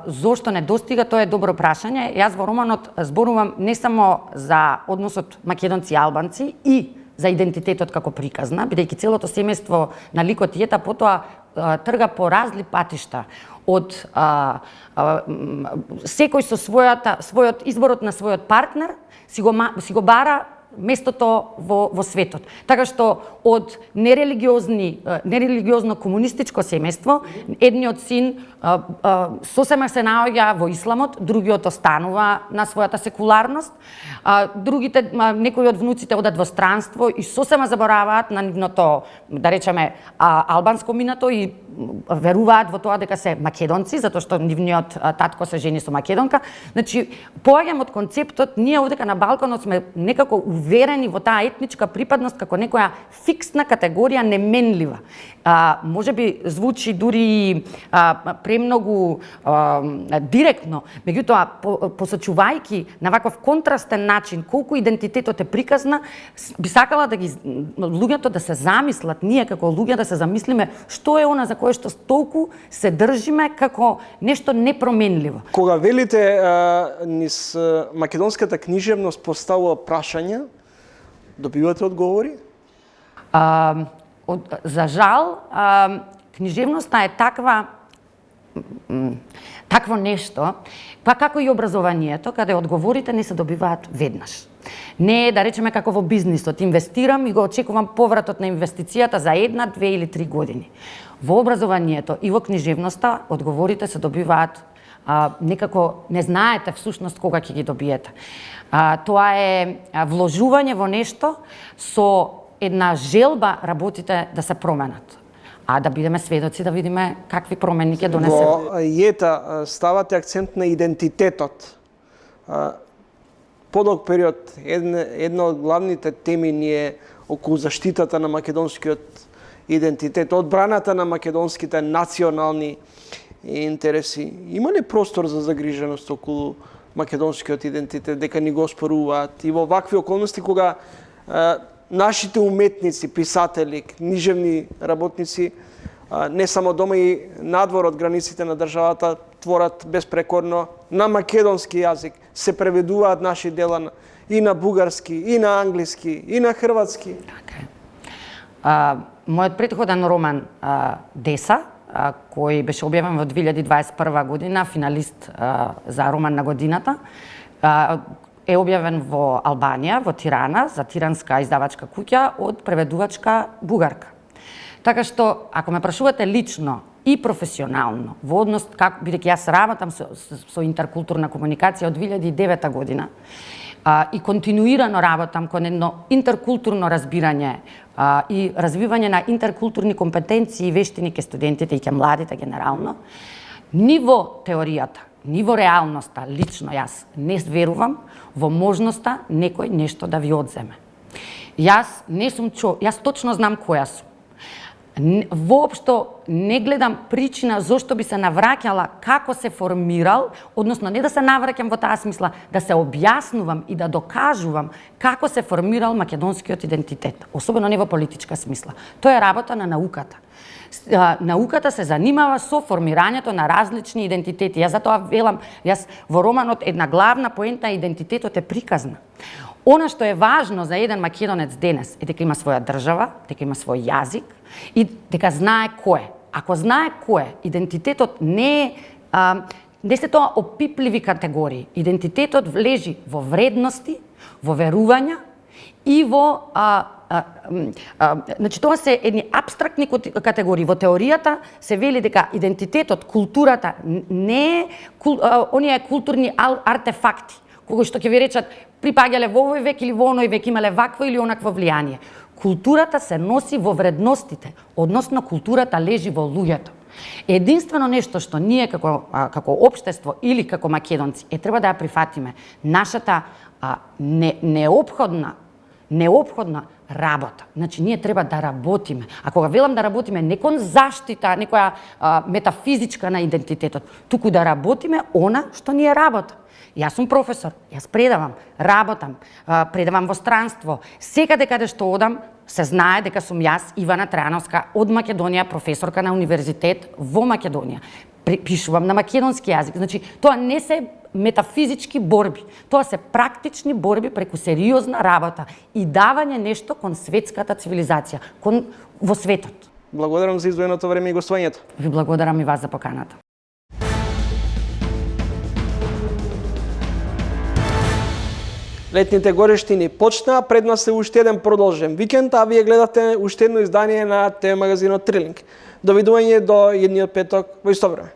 Зошто не достига, тоа е добро прашање. Јас во романот зборувам не само за односот македонци и албанци и за идентитетот како приказна, бидејќи целото семејство на ликот и ета потоа трга по разли патишта од секој со својот изборот на својот партнер си го бара местото во светот. Така што од нерелигиозно комунистичко семејство едниот син сосема се наоѓа во исламот, другиот останува на својата секуларност, другите некои од внуците одат во странство и сосема забораваат на нивното, да речеме, албанско минато и веруваат во тоа дека се македонци, затоа што нивниот татко се жени со македонка. Значи, поаѓам од концептот, ние овдека на Балканот сме некако уверени во таа етничка припадност како некоја фиксна категорија, неменлива. Може би звучи дури премногу директно, меѓутоа посочувајќи на ваков контрастен начин колку идентитетот е приказна, би сакала да ги луѓето да се замислат, ние како луѓе да се замислиме што е она за кое што толку се држиме како нешто непроменливо. Кога велите низ македонската книжевност поставува прашања, добивате одговори? За жал, книжевноста е такво нешто, па како и образованието, каде одговорите не се добиваат веднаш. Не е, да речеме, како во бизнисот, инвестирам и го очекувам повратот на инвестицијата за 1, 2 или 3 години. Во образованието и во книжевноста одговорите се добиваат некако не знаете всушност кога ќе ги добиете. Тоа е вложување во нешто со една желба работите да се променат. А да бидеме сведоци, да видиме какви промени ќе донесе. Во Јета ставате акцент на идентитетот. Подолг период, една од главните теми ни е околу заштитата на македонскиот идентитет, одбраната на македонските национални интереси. Има ли простор за загриженост околу македонскиот идентитет, дека ни го споруваат и во вакви околности кога нашите уметници, писатели, книжевни работници, не само дома и надвор од границите на државата, творат безпрекорно на македонски јазик, се преведуваат наши дела и на бугарски, и на англиски, и на хрватски. Мојот претходен роман Деса, кој беше објавен во 2021 година, финалист за роман на годината, е објавен во Албанија, во Тирана, за тиранска издавачка куќа од преведувачка бугарка. Така што, ако ме прашувате лично и професионално, во однос, бидејќи јас работам со интеркултурна комуникација од 2009 година, и континуирано работам кон едно интеркултурно разбирање и развивање на интеркултурни компетенции и вештини ке студентите и ке младите генерално, ни во теоријата, ни во реалноста, лично јас не верувам во можноста некој нешто да ви одземе. Јас не сум јас точно знам која сум. Воопшто не гледам причина зошто би се навраќала како се формирал, односно не да се навраќам во таа смисла, да се објаснувам и да докажувам како се формирал македонскиот идентитет, особено не во политичка смисла. Тоа е работа на науката. Науката се занимава со формирањето на различни идентитети. Јас затоа велам, јас во романот една главна поента идентитетот е приказна. Она што е важно за еден македонец денес е дека има своја држава, дека има свој јазик и дека знае кој е. Ако знае кој е, идентитетот не се тоа опипливи категории. Идентитетот лежи во вредности, во верувања и во значи тоа се едни апстрактни категории. Во теоријата се вели дека идентитетот, културата не е оние културни артефакти кои што ќе ви речат припаѓале во овој век или во оној век, имале вакво или онакво влијание. Културата се носи во вредностите, односно културата лежи во луѓето. Единствено нешто што ние како општество или како македонци треба да ја прифатиме, нашата неопходна работа. Значи, ние треба да работиме. А кога велам да работиме, не кон заштита, некоја метафизичка на идентитетот, туку да работиме она што ни е работа. Јас сум професор, јас предавам, работам, предавам во странство. Секаде каде што одам, се знае дека сум јас, Ивана Трајановска, од Македонија, професорка на универзитет во Македонија. Пишувам на македонски јазик. Значи, тоа не се метафизички борби. Тоа се практични борби преку сериозна работа и давање нешто кон светската цивилизација, во светот. Благодарам за издвоеното време и гостувањето. Ви благодарам и вас за поканата. Летните горештини почнаа, пред нас е уште еден продолжен викенд, а вие гледате уште едно издание на ТВ магазинот Трилинг. Довидување до едниот петок во исто време.